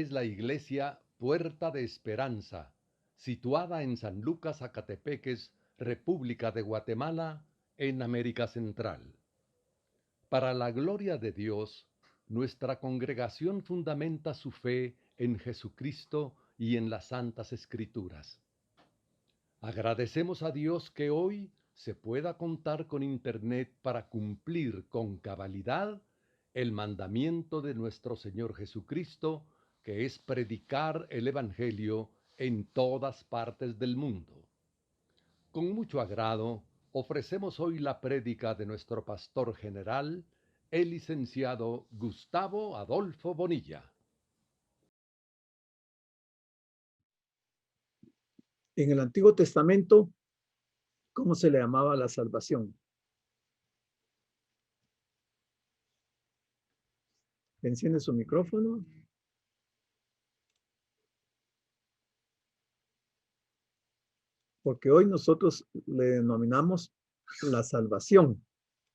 es la iglesia Puerta de Esperanza, situada en San Lucas, Zacatepeques, República de Guatemala, en América Central. Para la gloria de Dios, nuestra congregación fundamenta su fe en Jesucristo y en las Santas Escrituras. Agradecemos a Dios que hoy se pueda contar con Internet para cumplir con cabalidad el mandamiento de nuestro Señor Jesucristo, que es predicar el Evangelio en todas partes del mundo. Con mucho agrado, ofrecemos hoy la prédica de nuestro pastor general, el licenciado Gustavo Adolfo Bonilla. En el Antiguo Testamento, ¿cómo se le llamaba la salvación? Enciende su micrófono. Porque hoy nosotros le denominamos la salvación,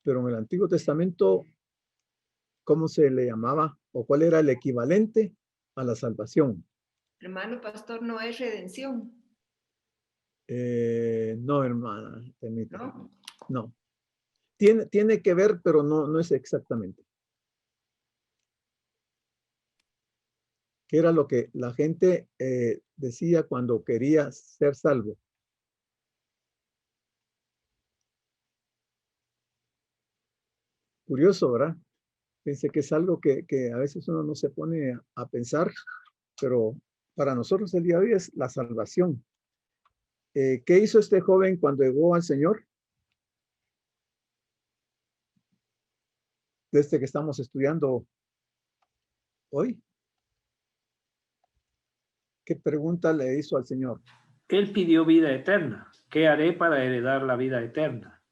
pero en el Antiguo Testamento, ¿cómo se le llamaba o cuál era el equivalente a la salvación? Hermano pastor, no es redención. No, hermana, permítame. ¿No? No. Tiene que ver, pero no es exactamente. ¿Qué era lo que la gente decía cuando quería ser salvo? Curioso, ¿verdad? Pensé que es algo que a veces uno no se pone a pensar, pero para nosotros el día de hoy es la salvación. ¿Qué hizo este joven cuando llegó al Señor? Desde que estamos estudiando hoy. ¿Qué pregunta le hizo al Señor? Él pidió vida eterna. ¿Qué haré para heredar la vida eterna?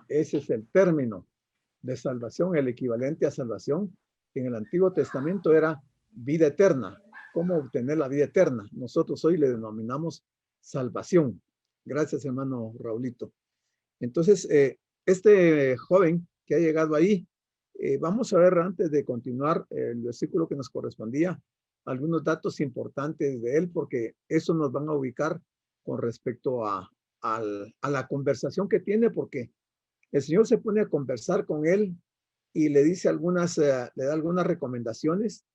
Ese es el término de salvación, el equivalente a salvación. En el Antiguo Testamento era vida eterna. ¿Cómo obtener la vida eterna? Nosotros hoy le denominamos salvación. Gracias, hermano Raulito. Entonces, este joven que ha llegado ahí, vamos a ver antes de continuar el versículo que nos correspondía, algunos datos importantes de él, porque eso nos van a ubicar con respecto a la conversación que tiene, porque el Señor se pone a conversar con él y le dice le da algunas recomendaciones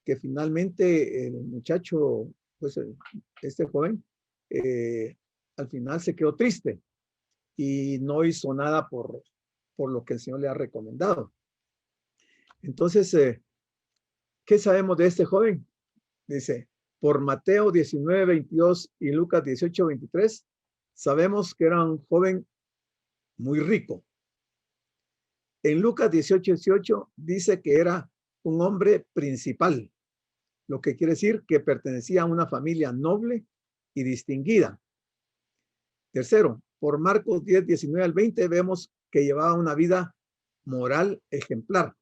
que finalmente el muchacho, pues este joven, al final se quedó triste y no hizo nada por lo que el Señor le ha recomendado. Entonces, ¿qué sabemos de este joven? Dice, por Mateo 19:22 y Lucas 18:23, sabemos que era un joven muy rico. En Lucas 18:18 dice que era un hombre principal, lo que quiere decir que pertenecía a una familia noble y distinguida. Tercero, por Marcos 10:19 al 20 vemos que llevaba una vida moral ejemplar,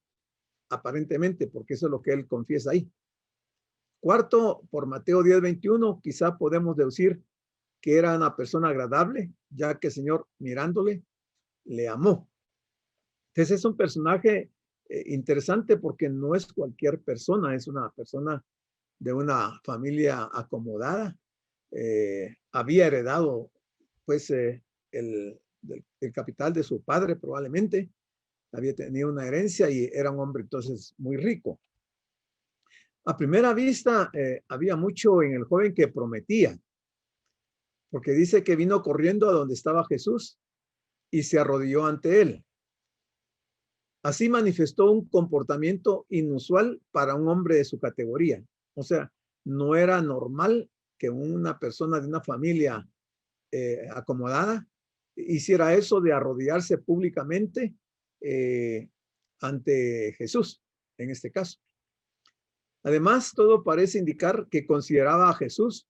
aparentemente, porque eso es lo que él confiesa ahí. Cuarto, por Mateo 10:21, quizá podemos deducir que era una persona agradable, ya que el Señor, mirándole, le amó. Entonces es un personaje interesante porque no es cualquier persona, es una persona de una familia acomodada. Había heredado pues el capital de su padre probablemente, había tenido una herencia y era un hombre entonces muy rico. A primera vista había mucho en el joven que prometía, porque dice que vino corriendo a donde estaba Jesús y se arrodilló ante él. Así manifestó un comportamiento inusual para un hombre de su categoría. O sea, no era normal que una persona de una familia acomodada hiciera eso de arrodillarse públicamente ante Jesús, en este caso. Además, todo parece indicar que consideraba a Jesús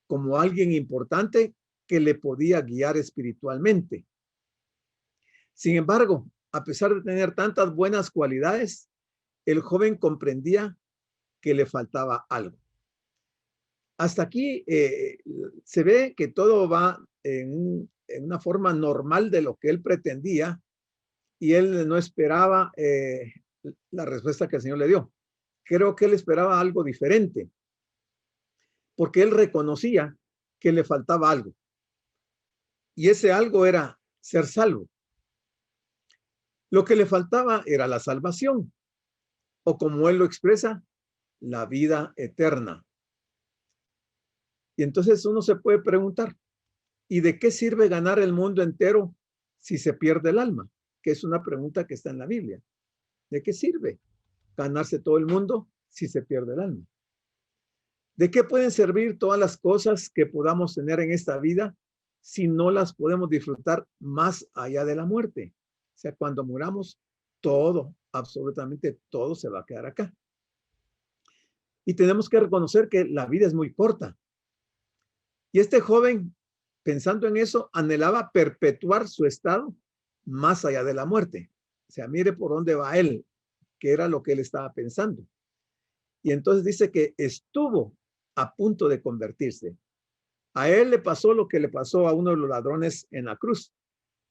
como alguien importante que le podía guiar espiritualmente. Sin embargo, a pesar de tener tantas buenas cualidades, el joven comprendía que le faltaba algo. Hasta aquí se ve que todo va en una forma normal de lo que él pretendía y él no esperaba la respuesta que el Señor le dio. Creo que él esperaba algo diferente. porque él reconocía que le faltaba algo. Y ese algo era ser salvo. Lo que le faltaba era la salvación, o como él lo expresa, la vida eterna. Y entonces uno se puede preguntar, ¿y de qué sirve ganar el mundo entero si se pierde el alma? Que es una pregunta que está en la Biblia. ¿De qué sirve ganarse todo el mundo si se pierde el alma? ¿De qué pueden servir todas las cosas que podamos tener en esta vida si no las podemos disfrutar más allá de la muerte? O sea, cuando muramos, todo, absolutamente todo se va a quedar acá. Y tenemos que reconocer que la vida es muy corta. Y este joven, pensando en eso, anhelaba perpetuar su estado más allá de la muerte. O sea, mire por dónde va él, que era lo que él estaba pensando. Y entonces dice que estuvo a punto de convertirse. A él le pasó lo que le pasó a uno de los ladrones en la cruz,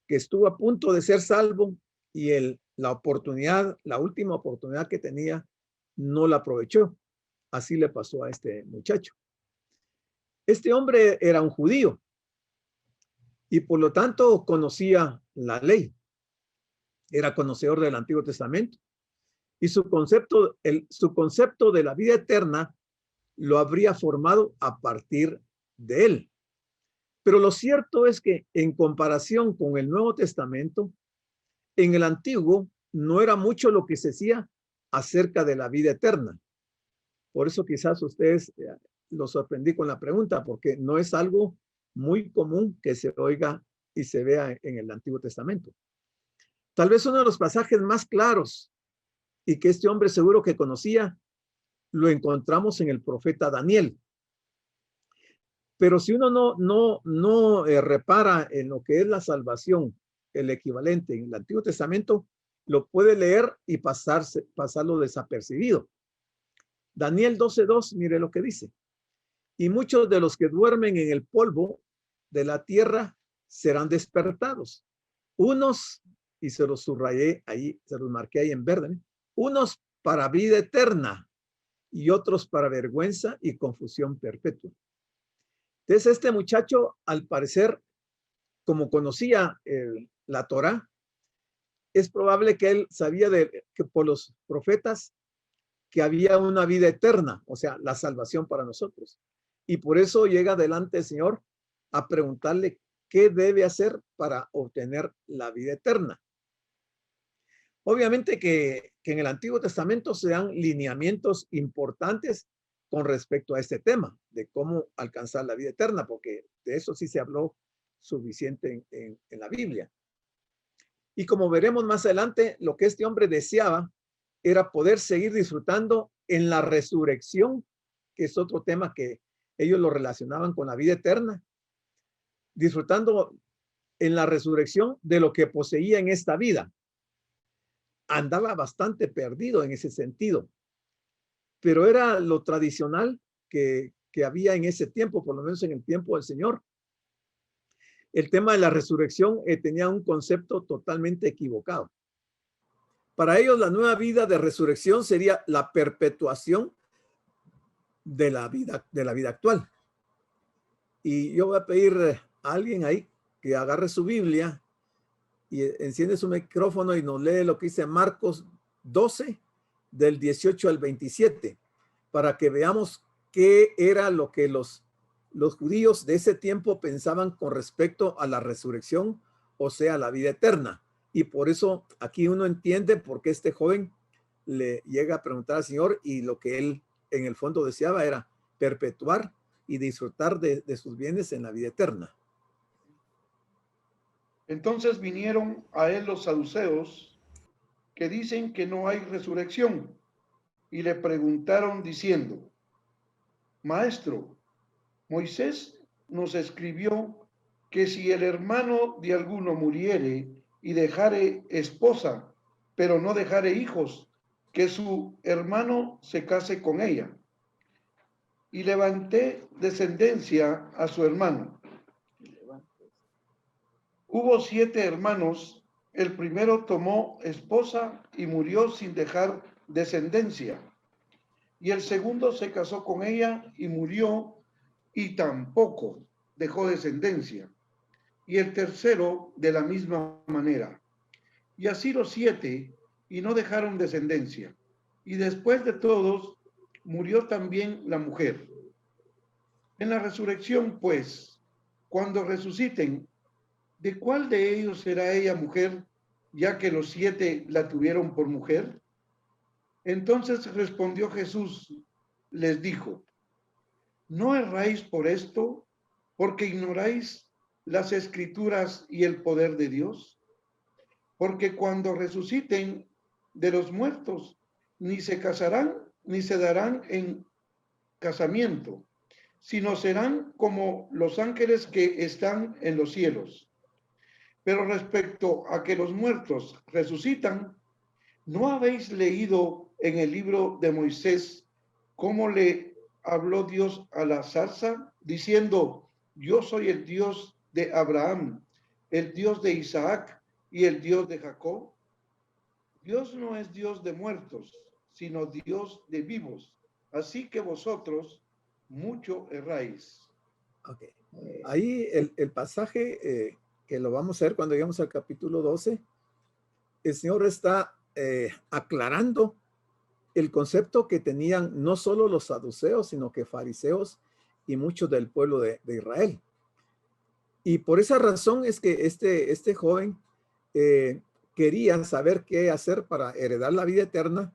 que estuvo a punto de ser salvo y la oportunidad, la última oportunidad que tenía, no la aprovechó. Así le pasó a este muchacho. Este hombre era un judío y por lo tanto conocía la ley. Era conocedor del Antiguo Testamento y su concepto de la vida eterna lo habría formado a partir de él. Pero lo cierto es que en comparación con el Nuevo Testamento, en el Antiguo no era mucho lo que se decía acerca de la vida eterna. Por eso quizás ustedes los sorprendí con la pregunta, porque no es algo muy común que se oiga y se vea en el Antiguo Testamento. Tal vez uno de los pasajes más claros y que este hombre seguro que conocía, lo encontramos en el profeta Daniel. Pero si uno no repara en lo que es la salvación, el equivalente en el Antiguo Testamento, lo puede leer y pasarlo desapercibido. Daniel 12:2, mire lo que dice. Y muchos de los que duermen en el polvo de la tierra serán despertados. Unos, y se los subrayé ahí, se los marqué ahí en verde, ¿eh? Unos para vida eterna y otros para vergüenza y confusión perpetua. Entonces este muchacho, al parecer, como conocía la Torá, es probable que él sabía que por los profetas que había una vida eterna, o sea, la salvación para nosotros. Y por eso llega delante del Señor a preguntarle qué debe hacer para obtener la vida eterna. Obviamente que en el Antiguo Testamento se dan lineamientos importantes con respecto a este tema, de cómo alcanzar la vida eterna, porque de eso sí se habló suficiente en la Biblia. Y como veremos más adelante, lo que este hombre deseaba era poder seguir disfrutando en la resurrección, que es otro tema que ellos lo relacionaban con la vida eterna, disfrutando en la resurrección de lo que poseía en esta vida. Andaba bastante perdido en ese sentido, pero era lo tradicional que había en ese tiempo, por lo menos en el tiempo del Señor. El tema de la resurrección tenía un concepto totalmente equivocado. Para ellos, la nueva vida de resurrección sería la perpetuación de la vida actual. Y yo voy a pedir a alguien ahí que agarre su Biblia y enciende su micrófono y nos lee lo que dice Marcos 12, del 18 al 27, para que veamos qué era lo que los judíos de ese tiempo pensaban con respecto a la resurrección, o sea, la vida eterna. Y por eso aquí uno entiende por qué este joven le llega a preguntar al Señor y lo que él en el fondo deseaba era perpetuar y disfrutar de sus bienes en la vida eterna. Entonces vinieron a él los saduceos, que dicen que no hay resurrección, y le preguntaron diciendo: Maestro, Moisés nos escribió que si el hermano de alguno muriere y dejare esposa, pero no dejare hijos, que su hermano se case con ella. Y levanté descendencia a su hermano. Hubo 7 hermanos, el primero tomó esposa y murió sin dejar descendencia. Y el segundo se casó con ella y murió y tampoco dejó descendencia. Y el tercero de la misma manera. Y así los 7, y no dejaron descendencia. Y después de todos, murió también la mujer. En la resurrección, pues, cuando resuciten, ¿de cuál de ellos será ella mujer, ya que los 7 la tuvieron por mujer? Entonces respondió Jesús, les dijo, ¿no erráis por esto, porque ignoráis las escrituras y el poder de Dios? Porque cuando resuciten de los muertos, ni se casarán, ni se darán en casamiento, sino serán como los ángeles que están en los cielos. Pero respecto a que los muertos resucitan, ¿no habéis leído en el libro de Moisés cómo le habló Dios a la zarza, diciendo, yo soy el Dios de Abraham, el Dios de Isaac y el Dios de Jacob? Dios no es Dios de muertos, sino Dios de vivos. Así que vosotros mucho erráis. Ok. Ahí el pasaje que lo vamos a ver cuando lleguemos al capítulo 12, el Señor está aclarando el concepto que tenían no solo los saduceos, sino que fariseos y muchos del pueblo de Israel. Y por esa razón es que este joven quería saber qué hacer para heredar la vida eterna,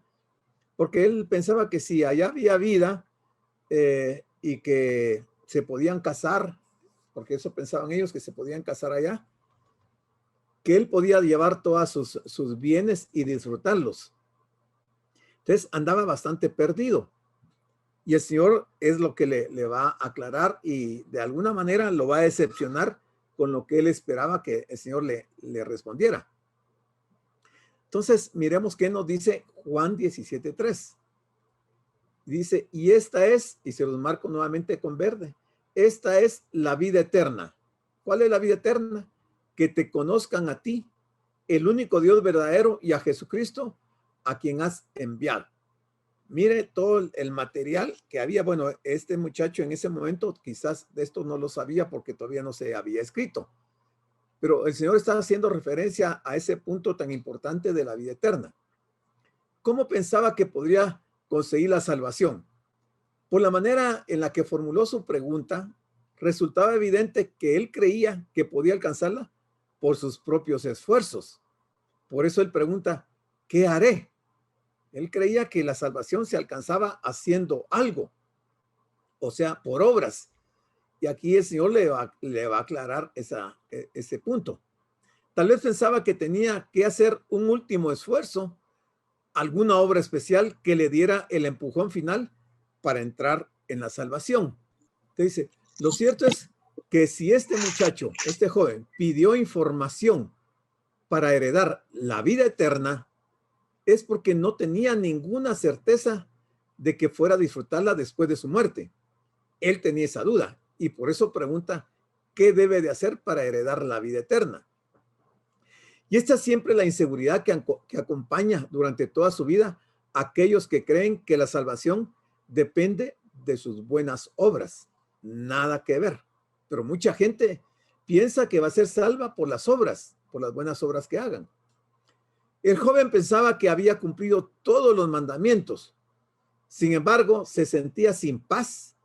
porque él pensaba que si allá había vida y que se podían casar, porque eso pensaban ellos, que se podían casar allá, que él podía llevar todos sus bienes y disfrutarlos. Entonces andaba bastante perdido. Y el Señor es lo que le va a aclarar y de alguna manera lo va a decepcionar con lo que él esperaba que el Señor le respondiera. Entonces, miremos qué nos dice Juan 17:3. Dice, y esta es, y se los marco nuevamente con verde, esta es la vida eterna. ¿Cuál es la vida eterna? Que te conozcan a ti, el único Dios verdadero, y a Jesucristo, a quien has enviado. Mire todo el material que había. Bueno, este muchacho en ese momento quizás de esto no lo sabía porque todavía no se había escrito. Pero el Señor está haciendo referencia a ese punto tan importante de la vida eterna. ¿Cómo pensaba que podría conseguir la salvación? Por la manera en la que formuló su pregunta, resultaba evidente que él creía que podía alcanzarla por sus propios esfuerzos. Por eso él pregunta, ¿qué haré? Él creía que la salvación se alcanzaba haciendo algo, o sea, por obras. Y aquí el Señor le va a aclarar ese punto. Tal vez pensaba que tenía que hacer un último esfuerzo, alguna obra especial que le diera el empujón final para entrar en la salvación. Te dice, lo cierto es que si este muchacho, este joven, pidió información para heredar la vida eterna, es porque no tenía ninguna certeza de que fuera a disfrutarla después de su muerte. Él tenía esa duda y por eso pregunta, ¿qué debe de hacer para heredar la vida eterna? Y esta es siempre la inseguridad que acompaña durante toda su vida a aquellos que creen que la salvación depende de sus buenas obras. Nada que ver. Pero mucha gente piensa que va a ser salva por las obras, por las buenas obras que hagan. El joven pensaba que había cumplido todos los mandamientos. Sin embargo, se sentía sin paz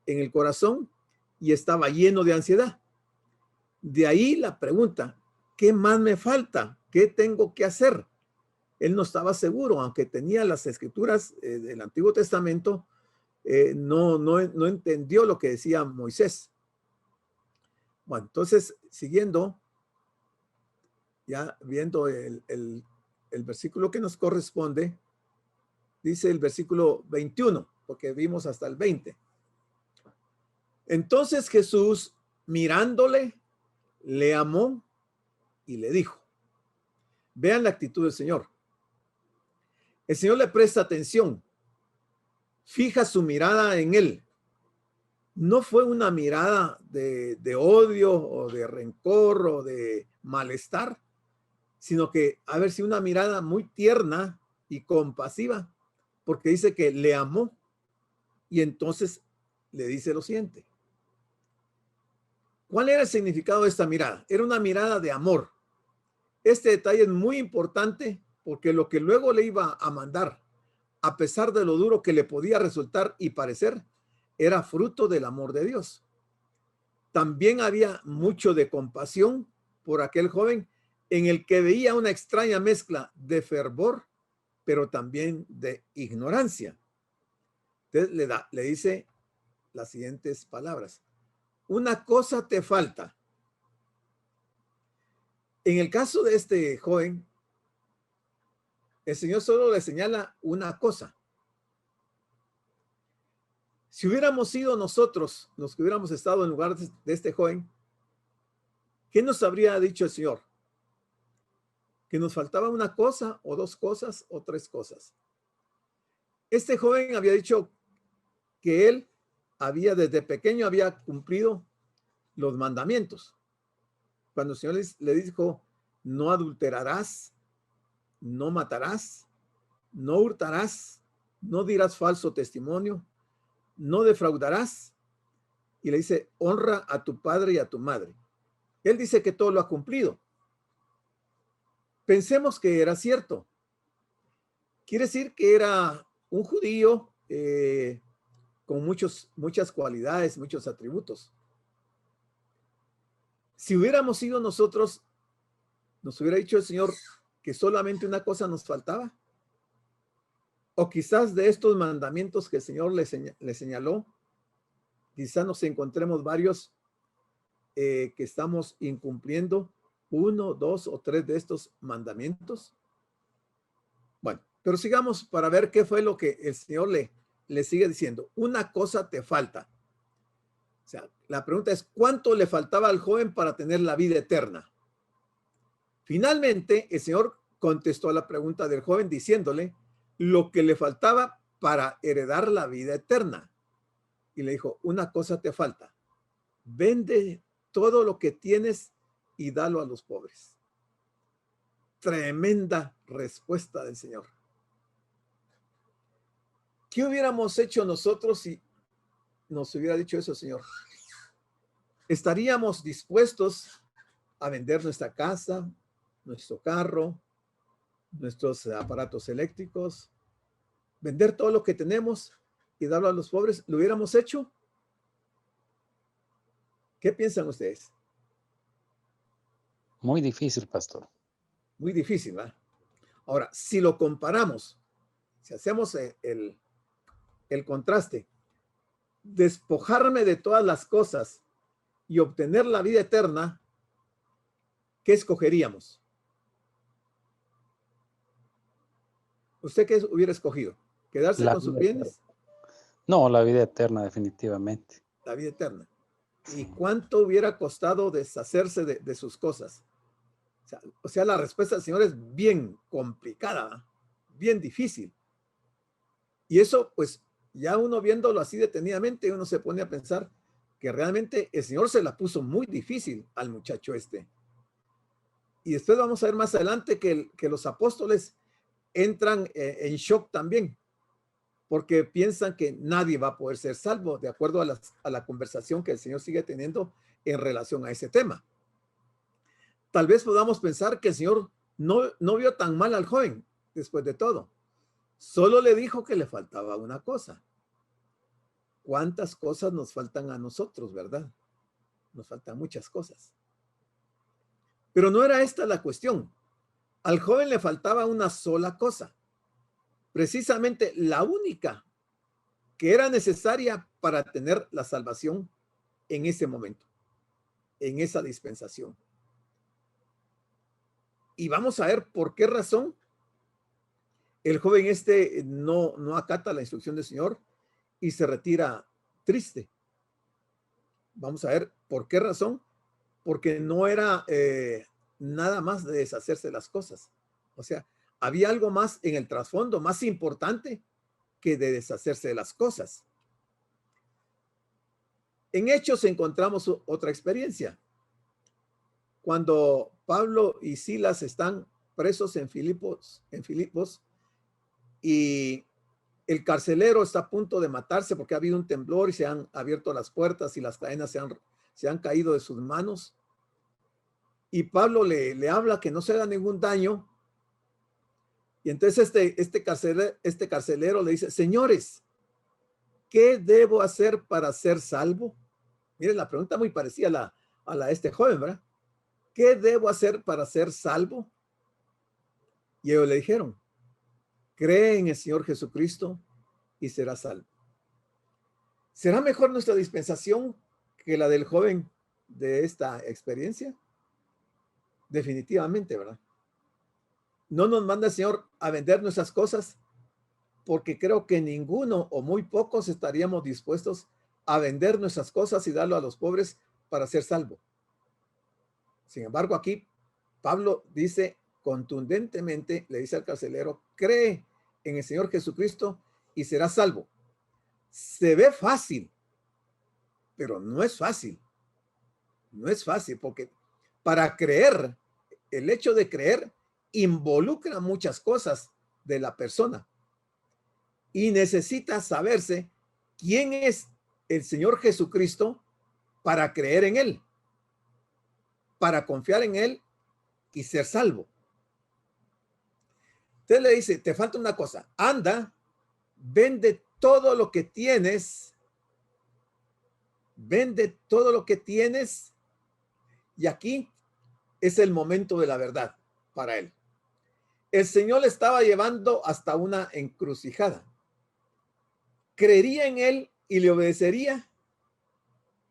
en el corazón y estaba lleno de ansiedad. De ahí la pregunta, ¿qué más me falta? ¿Qué tengo que hacer? Él no estaba seguro, aunque tenía las escrituras del Antiguo Testamento, no entendió lo que decía Moisés. Bueno, entonces, siguiendo, ya viendo el versículo que nos corresponde, dice el versículo 21, porque vimos hasta el 20. Entonces Jesús, mirándole, le amó y le dijo, vean la actitud del Señor. El Señor le presta atención, fija su mirada en él. No fue una mirada de odio o de rencor o de malestar, sino que, a ver si una mirada muy tierna y compasiva, porque dice que le amó y entonces le dice lo siguiente. ¿Cuál era el significado de esta mirada? Era una mirada de amor. Este detalle es muy importante porque lo que luego le iba a mandar, a pesar de lo duro que le podía resultar y parecer, era fruto del amor de Dios. También había mucho de compasión por aquel joven en el que veía una extraña mezcla de fervor, pero también de ignorancia. Entonces le dice las siguientes palabras. Una cosa te falta. En el caso de este joven, el Señor solo le señala una cosa. Si hubiéramos sido nosotros los que hubiéramos estado en lugar de este joven, ¿qué nos habría dicho el Señor? Que nos faltaba una cosa o dos cosas o tres cosas. Este joven había dicho que él desde pequeño había cumplido los mandamientos. Cuando el Señor le dijo, no adulterarás, no matarás, no hurtarás, no dirás falso testimonio, no defraudarás, y le dice, honra a tu padre y a tu madre. Él dice que todo lo ha cumplido. Pensemos que era cierto. Quiere decir que era un judío con muchas cualidades, muchos atributos. Si hubiéramos sido nosotros, nos hubiera dicho el Señor que solamente una cosa nos faltaba. O quizás de estos mandamientos que el Señor le señaló, quizás nos encontremos varios que estamos incumpliendo 1, 2 o 3 de estos mandamientos. Bueno, pero sigamos para ver qué fue lo que el Señor le sigue diciendo. Una cosa te falta. O sea, la pregunta es, ¿cuánto le faltaba al joven para tener la vida eterna? Finalmente, el Señor contestó a la pregunta del joven diciéndole lo que le faltaba para heredar la vida eterna. Y le dijo, una cosa te falta. Vende todo lo que tienes y dalo a los pobres. Tremenda respuesta del Señor. ¿Qué hubiéramos hecho nosotros si nos hubiera dicho eso, Señor? ¿Estaríamos dispuestos a vender nuestra casa, nuestro carro, nuestros aparatos eléctricos, vender todo lo que tenemos y darlo a los pobres? ¿Lo hubiéramos hecho? ¿Qué piensan ustedes? Muy difícil, pastor. Muy difícil, ¿verdad? Ahora, si lo comparamos, si hacemos el contraste, despojarme de todas las cosas y obtener la vida eterna, ¿qué escogeríamos? ¿Usted qué hubiera escogido? ¿Quedarse con sus bienes? No, la vida eterna, definitivamente. La vida eterna. ¿Y cuánto hubiera costado deshacerse de sus cosas? O sea, la respuesta del Señor es bien complicada, bien difícil. Y eso, pues, ya uno viéndolo así detenidamente, uno se pone a pensar que realmente el Señor se la puso muy difícil al muchacho este. Y después vamos a ver más adelante que los apóstoles entran en shock también, porque piensan que nadie va a poder ser salvo, de acuerdo a la conversación que el Señor sigue teniendo en relación a ese tema. Tal vez podamos pensar que el Señor no vio tan mal al joven, después de todo. Solo le dijo que le faltaba una cosa. ¿Cuántas cosas nos faltan a nosotros, verdad? Nos faltan muchas cosas. Pero no era esta la cuestión. Al joven le faltaba una sola cosa. Precisamente la única que era necesaria para tener la salvación en ese momento, en esa dispensación. Y vamos a ver por qué razón el joven este no acata la instrucción del Señor y se retira triste. Vamos a ver por qué razón. Porque no era nada más de deshacerse de las cosas. O sea, había algo más en el trasfondo, más importante que de deshacerse de las cosas. En Hechos encontramos otra experiencia. Cuando Pablo y Silas están presos en Filipos y el carcelero está a punto de matarse porque ha habido un temblor y se han abierto las puertas y las cadenas se han se han caído de sus manos. Y Pablo le habla que no se haga ningún daño. Y entonces este carcelero le dice, señores, ¿qué debo hacer para ser salvo? Miren, la pregunta muy parecida a la de este joven, ¿verdad? ¿Qué debo hacer para ser salvo? Y ellos le dijeron, cree en el Señor Jesucristo y serás salvo. ¿Será mejor nuestra dispensación que la del joven de esta experiencia? Definitivamente, ¿verdad? No nos manda el Señor a vender nuestras cosas, porque creo que ninguno o muy pocos estaríamos dispuestos a vender nuestras cosas y darlo a los pobres para ser salvo. Sin embargo, aquí Pablo dice contundentemente, le dice al carcelero, cree en el Señor Jesucristo y serás salvo. Se ve fácil, pero no es fácil. No es fácil, porque para creer, el hecho de creer involucra muchas cosas de la persona y necesita saberse quién es el Señor Jesucristo para creer en Él, para confiar en Él y ser salvo. Entonces le dice, te falta una cosa, anda, vende todo lo que tienes, y aquí es el momento de la verdad para él. El Señor le estaba llevando hasta una encrucijada. ¿Creería en él y le obedecería?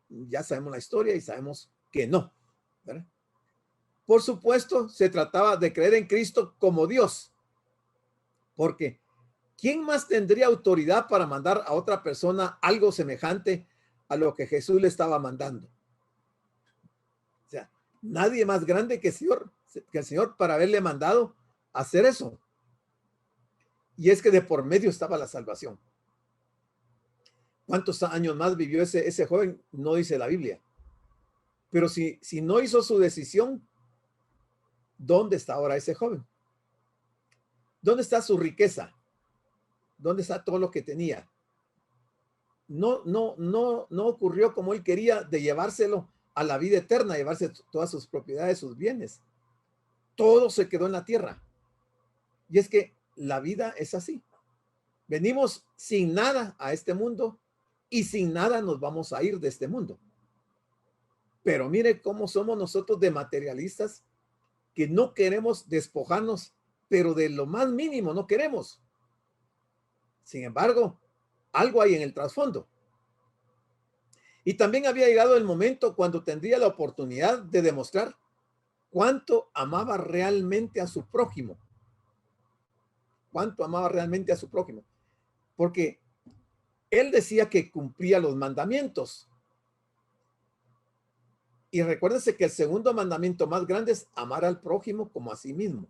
Ya sabemos la historia y sabemos que no, ¿verdad? Por supuesto, se trataba de creer en Cristo como Dios, porque ¿quién más tendría autoridad para mandar a otra persona algo semejante a lo que Jesús le estaba mandando? O sea, nadie más grande que el Señor para haberle mandado hacer eso. Y es que de por medio estaba la salvación. ¿Cuántos años más vivió ese joven? No dice la Biblia. Pero si no hizo su decisión, ¿dónde está ahora ese joven? ¿Dónde está su riqueza? ¿Dónde está todo lo que tenía? No ocurrió como él quería de llevárselo a la vida eterna, llevarse todas sus propiedades, sus bienes. Todo se quedó en la tierra. Y es que la vida es así. Venimos sin nada a este mundo y sin nada nos vamos a ir de este mundo. Pero mire cómo somos nosotros de materialistas, que no queremos despojarnos, pero de lo más mínimo no queremos. Sin embargo, algo hay en el trasfondo. Y también había llegado el momento cuando tendría la oportunidad de demostrar cuánto amaba realmente a su prójimo. Cuánto amaba realmente a su prójimo. Porque él decía que cumplía los mandamientos. Y recuérdense que el segundo mandamiento más grande es amar al prójimo como a sí mismo.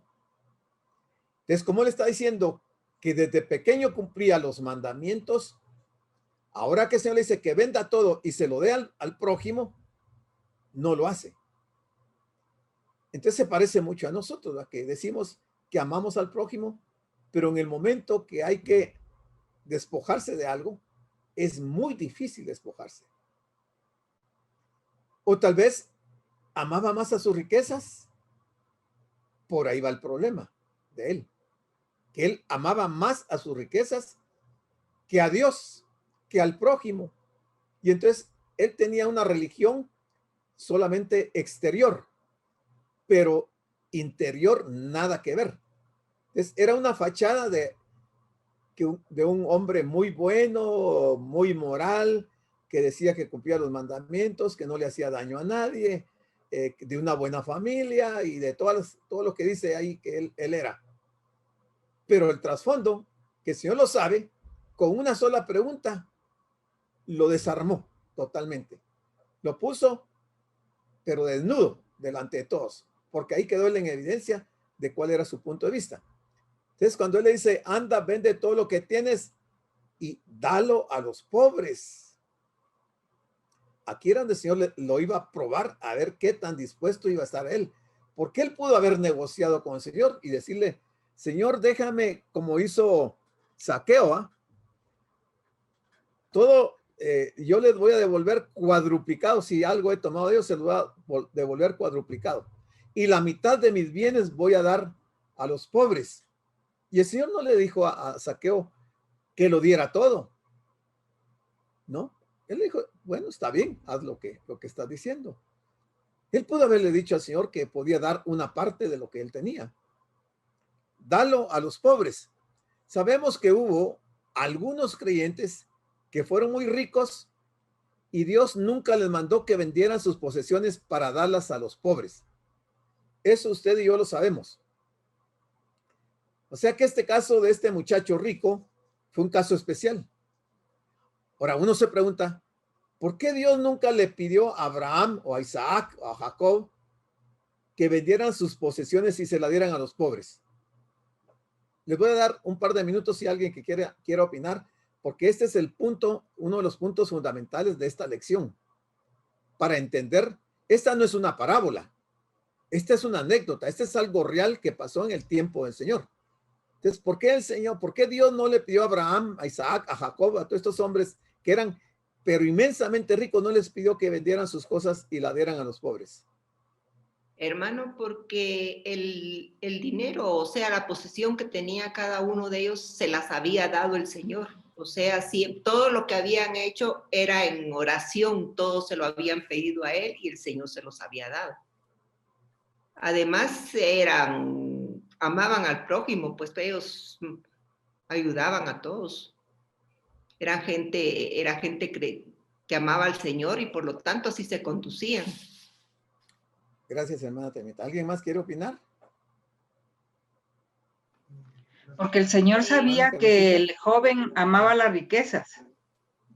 Entonces, como él está diciendo que desde pequeño cumplía los mandamientos, ahora que el Señor le dice que venda todo y se lo dé al prójimo, no lo hace. Entonces se parece mucho a nosotros, a que decimos que amamos al prójimo, pero en el momento que hay que despojarse de algo, es muy difícil despojarse. O tal vez amaba más a sus riquezas. Por ahí va el problema de él, que él amaba más a sus riquezas que a Dios, que al prójimo. Y entonces él tenía una religión solamente exterior, pero interior nada que ver. Entonces, era una fachada de un hombre muy bueno, muy moral, que decía que cumplía los mandamientos, que no le hacía daño a nadie, de una buena familia y de todo lo que dice ahí que él era. Pero el trasfondo, que el Señor lo sabe, con una sola pregunta, lo desarmó totalmente. Lo puso, pero desnudo, delante de todos, porque ahí quedó él en evidencia de cuál era su punto de vista. Entonces, cuando él le dice, anda, vende todo lo que tienes y dalo a los pobres. Aquí era donde el Señor lo iba a probar, a ver qué tan dispuesto iba a estar él. Porque él pudo haber negociado con el Señor y decirle, Señor, déjame, como hizo Zaqueo, todo yo les voy a devolver cuadruplicado. Si algo he tomado de ellos, se lo voy a devolver cuadruplicado. Y la mitad de mis bienes voy a dar a los pobres. Y el Señor no le dijo a Zaqueo que lo diera todo, ¿no? Él le dijo, bueno, está bien, haz lo que estás diciendo. Él pudo haberle dicho al Señor que podía dar una parte de lo que él tenía. Dalo a los pobres. Sabemos que hubo algunos creyentes que fueron muy ricos y Dios nunca les mandó que vendieran sus posesiones para darlas a los pobres. Eso usted y yo lo sabemos. O sea que este caso de este muchacho rico fue un caso especial. Ahora uno se pregunta, ¿por qué Dios nunca le pidió a Abraham o a Isaac o a Jacob que vendieran sus posesiones y se la dieran a los pobres? Les voy a dar un par de minutos si alguien que quiera opinar, porque este es el punto, uno de los puntos fundamentales de esta lección. Para entender, esta no es una parábola, esta es una anécdota, este es algo real que pasó en el tiempo del Señor. Entonces, ¿por qué Dios no le pidió a Abraham, a Isaac, a Jacob, a todos estos hombres que eran pero inmensamente ricos, no les pidió que vendieran sus cosas y la dieran a los pobres? Hermano, porque el dinero, o sea, la posesión que tenía cada uno de ellos, se las había dado el Señor. O sea, si todo lo que habían hecho era en oración, todo se lo habían pedido a Él y el Señor se los había dado. Además, amaban al prójimo, pues ellos ayudaban a todos. Era gente que amaba al Señor y por lo tanto así se conducían. Gracias, hermana Temita. ¿Alguien más quiere opinar? Porque el Señor sabía que el joven amaba las riquezas.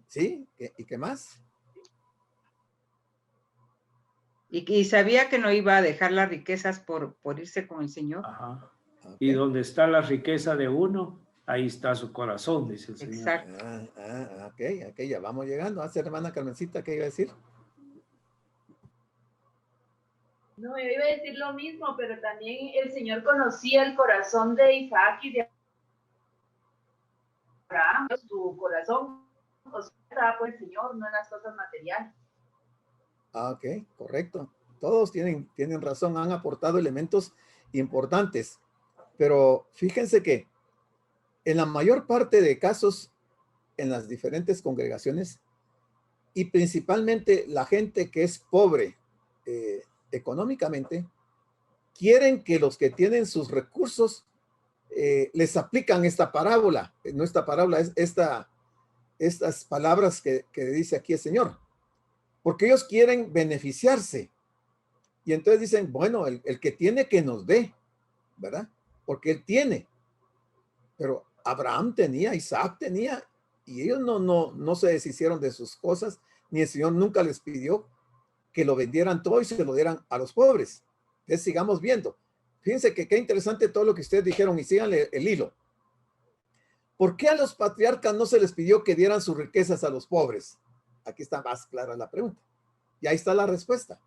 ¿Sí? ¿Y qué más? Y sabía que no iba a dejar las riquezas por irse con el Señor. Ajá. Okay. Y donde está la riqueza de uno, ahí está su corazón, dice el Señor. Exacto. Ok, ya vamos llegando. Hace hermana Carmencita, ¿qué iba a decir? No, yo iba a decir lo mismo, pero también el Señor conocía el corazón de Isaac y de Abraham, su corazón, o sea, estaba por el Señor, no en las cosas materiales. Ok, correcto. Todos tienen razón, han aportado elementos importantes, pero fíjense que en la mayor parte de casos, en las diferentes congregaciones, y principalmente la gente que es pobre económicamente, quieren que los que tienen sus recursos les aplican esta parábola. No esta parábola, es estas palabras que dice aquí el Señor. Porque ellos quieren beneficiarse. Y entonces dicen, bueno, el que tiene que nos dé, ¿verdad? Porque él tiene. Pero Abraham tenía, Isaac tenía, y ellos no se deshicieron de sus cosas, ni el Señor nunca les pidió que lo vendieran todo y se lo dieran a los pobres. Entonces sigamos viendo. Fíjense que qué interesante todo lo que ustedes dijeron y síganle el hilo. ¿Por qué a los patriarcas no se les pidió que dieran sus riquezas a los pobres? Aquí está más clara la pregunta. Y ahí está la respuesta.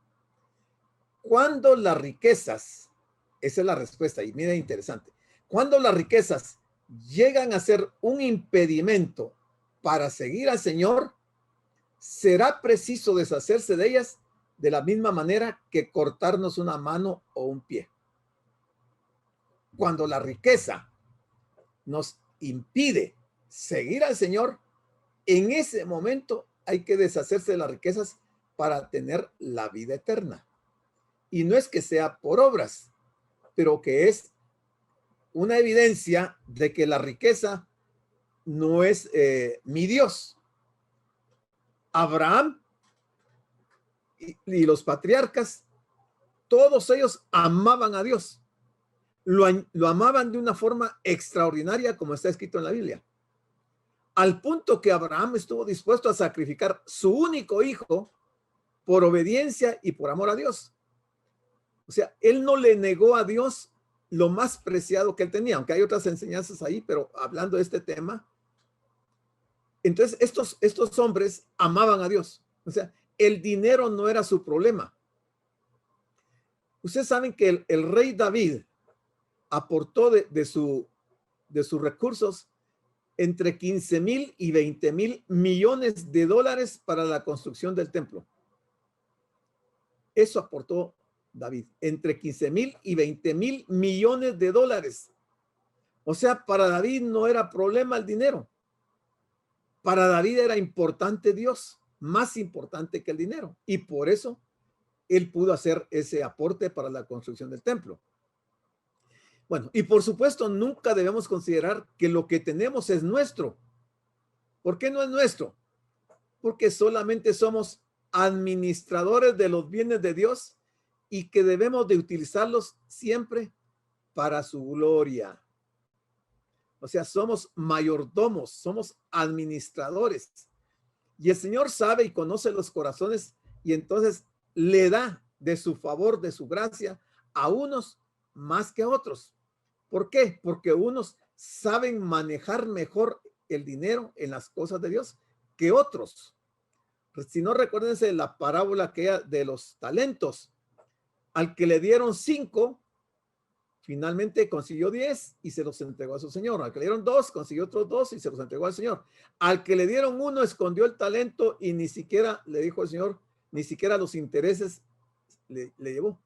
Cuando las riquezas, esa es la respuesta, y mira, interesante. Cuando las riquezas llegan a ser un impedimento para seguir al Señor, será preciso deshacerse de ellas de la misma manera que cortarnos una mano o un pie. Cuando la riqueza nos impide seguir al Señor, en ese momento hay que deshacerse de las riquezas para tener la vida eterna. Y no es que sea por obras, pero que es una evidencia de que la riqueza no es mi Dios. Abraham y los patriarcas, todos ellos amaban a Dios. Lo amaban de una forma extraordinaria, como está escrito en la Biblia. Al punto que Abraham estuvo dispuesto a sacrificar su único hijo por obediencia y por amor a Dios. O sea, él no le negó a Dios lo más preciado que él tenía, aunque hay otras enseñanzas ahí, pero hablando de este tema, entonces estos hombres amaban a Dios. O sea, el dinero no era su problema. Ustedes saben que el rey David aportó de sus recursos entre 15,000 y 20,000 millones de dólares para la construcción del templo. Eso aportó David, entre 15,000 y 20,000 millones de dólares. O sea, para David no era problema el dinero. Para David era importante Dios, más importante que el dinero. Y por eso él pudo hacer ese aporte para la construcción del templo. Bueno, y por supuesto, nunca debemos considerar que lo que tenemos es nuestro. ¿Por qué no es nuestro? Porque solamente somos administradores de los bienes de Dios y que debemos de utilizarlos siempre para su gloria. O sea, somos mayordomos, somos administradores. Y el Señor sabe y conoce los corazones y entonces le da de su favor, de su gracia, a unos más que a otros. ¿Por qué? Porque unos saben manejar mejor el dinero en las cosas de Dios que otros. Si no, recuérdense la parábola aquella de los talentos. Al que le dieron 5, finalmente consiguió 10 y se los entregó a su señor. Al que le dieron 2, consiguió otros 2 y se los entregó al señor. Al que le dieron 1, escondió el talento y ni siquiera, le dijo al señor, ni siquiera los intereses le llevó.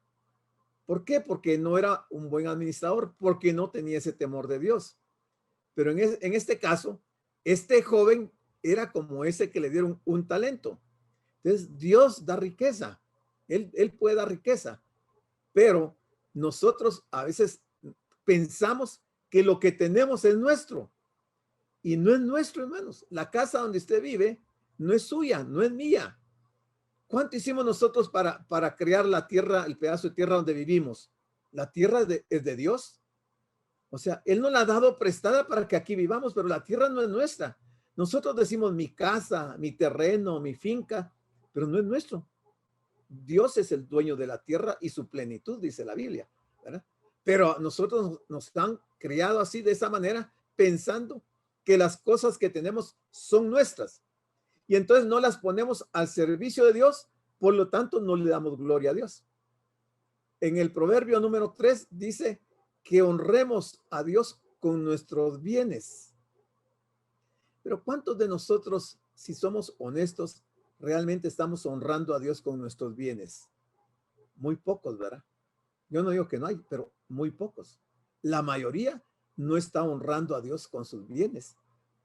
¿Por qué? Porque no era un buen administrador, porque no tenía ese temor de Dios. Pero en este caso, este joven era como ese que le dieron un talento. Entonces, Dios da riqueza. Él puede dar riqueza. Pero nosotros a veces pensamos que lo que tenemos es nuestro. Y no es nuestro, hermanos. La casa donde usted vive no es suya, no es mía. ¿Cuánto hicimos nosotros para crear la tierra, el pedazo de tierra donde vivimos? La tierra es de Dios. O sea, Él nos la ha dado prestada para que aquí vivamos, pero la tierra no es nuestra. Nosotros decimos mi casa, mi terreno, mi finca, pero no es nuestro. Dios es el dueño de la tierra y su plenitud, dice la Biblia, ¿verdad? Pero nosotros nos han criado así, de esa manera, pensando que las cosas que tenemos son nuestras. Y entonces no las ponemos al servicio de Dios, por lo tanto no le damos gloria a Dios. En el proverbio número 3 dice que honremos a Dios con nuestros bienes. Pero ¿cuántos de nosotros, si somos honestos, realmente estamos honrando a Dios con nuestros bienes? Muy pocos, ¿verdad? Yo no digo que no hay, pero muy pocos. La mayoría no está honrando a Dios con sus bienes.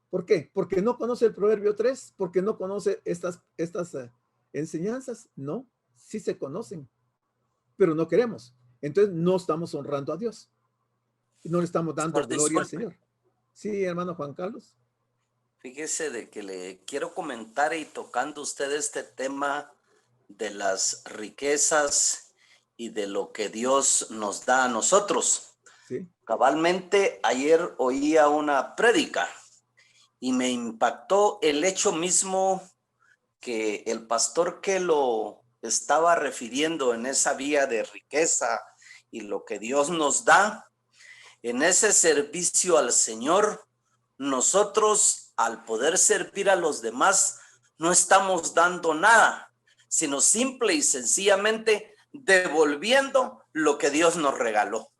¿Por qué? Porque no conoce el proverbio 3, porque no conoce estas enseñanzas. No, sí se conocen, pero no queremos. Entonces no estamos honrando a Dios. No le estamos dando gloria al Señor. Sí, hermano Juan Carlos. Fíjese de que le quiero comentar y tocando usted este tema de las riquezas y de lo que Dios nos da a nosotros. Sí. Cabalmente ayer oía una prédica y me impactó el hecho mismo que el pastor que lo estaba refiriendo en esa vía de riqueza y lo que Dios nos da, en ese servicio al Señor, nosotros al poder servir a los demás no estamos dando nada, sino simple y sencillamente devolviendo lo que Dios nos regaló.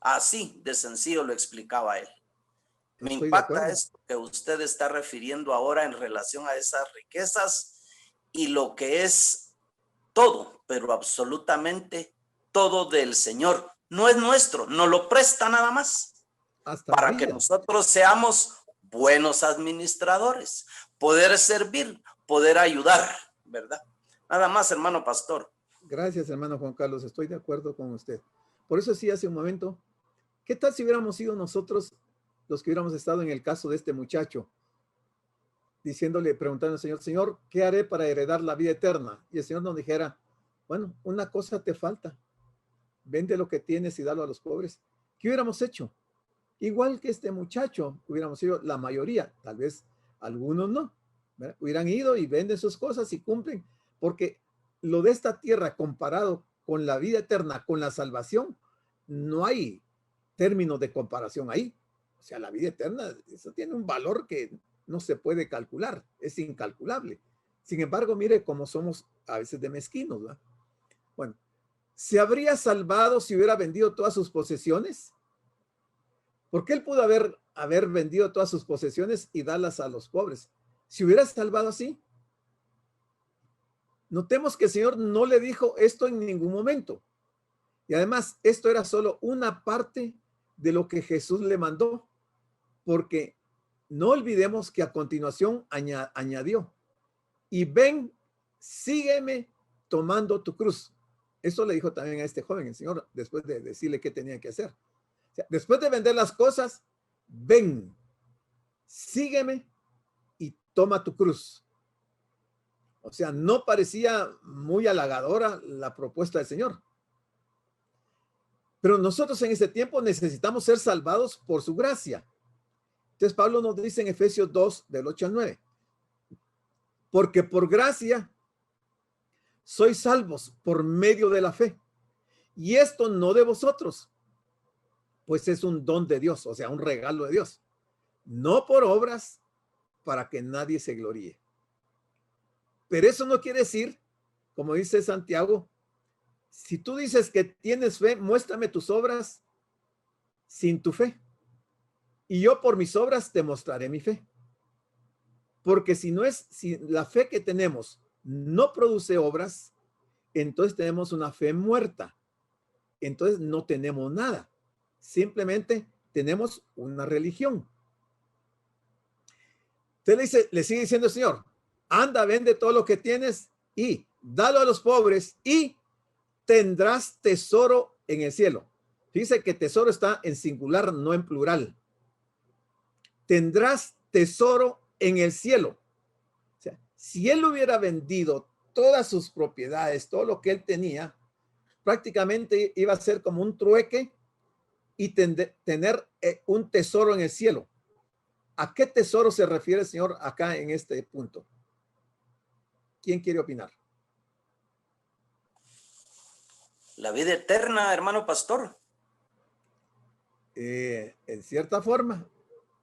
Así de sencillo lo explicaba él. Me impacta esto que usted está refiriendo ahora en relación a esas riquezas y lo que es todo, pero absolutamente todo del Señor. No es nuestro, nos lo presta nada más. Para que nosotros seamos buenos administradores, poder servir, poder ayudar, ¿verdad? Nada más, hermano pastor. Gracias, hermano Juan Carlos, estoy de acuerdo con usted. Por eso sí, hace un momento, ¿qué tal si hubiéramos sido nosotros los que hubiéramos estado en el caso de este muchacho? Diciéndole, preguntando al Señor, Señor, ¿qué haré para heredar la vida eterna? Y el Señor nos dijera, bueno, una cosa te falta. Vende lo que tienes y dalo a los pobres. ¿Qué hubiéramos hecho? Igual que este muchacho, hubiéramos sido la mayoría, tal vez algunos no, ¿verdad? Hubieran ido y venden sus cosas y cumplen, porque lo de esta tierra comparado con la vida eterna, con la salvación, no hay término de comparación ahí. O sea, la vida eterna, eso tiene un valor que no se puede calcular, es incalculable. Sin embargo, mire cómo somos a veces de mezquinos, ¿verdad? Bueno, ¿se habría salvado si hubiera vendido todas sus posesiones? Porque él pudo haber haber vendido todas sus posesiones y darlas a los pobres. Si hubiera salvado así. Notemos que el Señor no le dijo esto en ningún momento. Y además, esto era solo una parte de lo que Jesús le mandó, porque no olvidemos que a continuación añadió, y ven, sígueme tomando tu cruz. Eso le dijo también a este joven el Señor, después de decirle qué tenía que hacer. O sea, después de vender las cosas, ven, sígueme y toma tu cruz. O sea, no parecía muy halagadora la propuesta del Señor. Pero nosotros en este tiempo necesitamos ser salvados por su gracia. Entonces Pablo nos dice en Efesios 2, del 8 al 9, porque por gracia sois salvos por medio de la fe. Y esto no de vosotros, pues es un don de Dios, o sea, un regalo de Dios. No por obras, para que nadie se gloríe. Pero eso no quiere decir, como dice Santiago, si tú dices que tienes fe, muéstrame tus obras sin tu fe. Y yo por mis obras te mostraré mi fe. Porque si la fe que tenemos no produce obras, entonces tenemos una fe muerta. Entonces no tenemos nada. Simplemente tenemos una religión. Entonces le sigue diciendo el Señor, anda, vende todo lo que tienes y dalo a los pobres y tendrás tesoro en el cielo. Dice que tesoro está en singular, no en plural. Tendrás tesoro en el cielo. O sea, si él hubiera vendido todas sus propiedades, todo lo que él tenía, prácticamente iba a ser como un trueque y tener un tesoro en el cielo. ¿A qué tesoro se refiere el Señor acá en este punto? ¿Quién quiere opinar? La vida eterna, hermano pastor. En cierta forma,